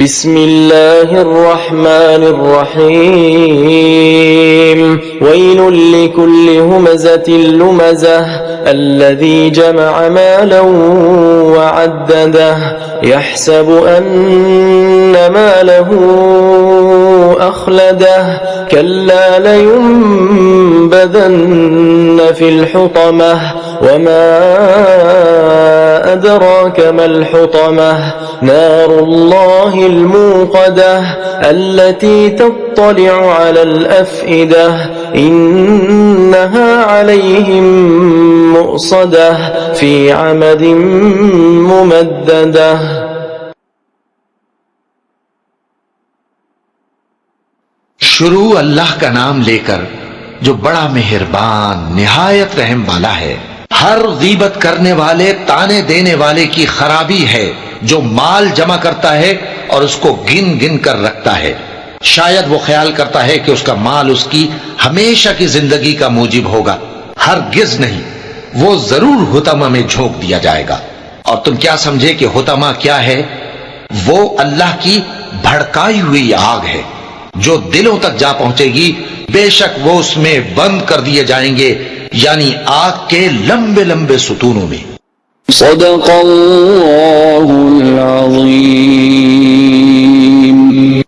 बिस्मिल्लाहिर्रहमानिर्रहीम वैलुल लिकुल्लि हुमज़तिल लुमज़ह अल्लज़ी जमअ मालन वअद्ददह यहसबु अन्न मालहु अख़लदह कल्ला लयुनबज़न्न फिल हुतमह वमा अदराक मल हुतमह नारुल्लाहिल मूक़दह अल्लती तत्तलिअ अलल अफ़इदह इन्नहा अलैहिम मुअ्सदह फ़ी अमदिन मुमद्ददह। शुरू अल्लाह का नाम लेकर जो बड़ा मेहरबान निहायत रहम वाला है। हर गीबत करने वाले ताने देने वाले की खराबी है जो माल जमा करता है और उसको गिन गिन कर रखता है। शायद वो ख्याल करता है कि उसका माल उसकी हमेशा की जिंदगी का मूजिब होगा। हरगिज नहीं, वो जरूर हुतमा में झोंक दिया जाएगा। और तुम क्या समझे कि हुतमा क्या है? वो अल्लाह की भड़काई हुई आग है जो दिलों तक जा पहुंचेगी। बेशक वो उसमें बंद कर दिए जाएंगे, यानी आग के लंबे लंबे सुतूनों में। सदक़ल्लाहुल अज़ीम।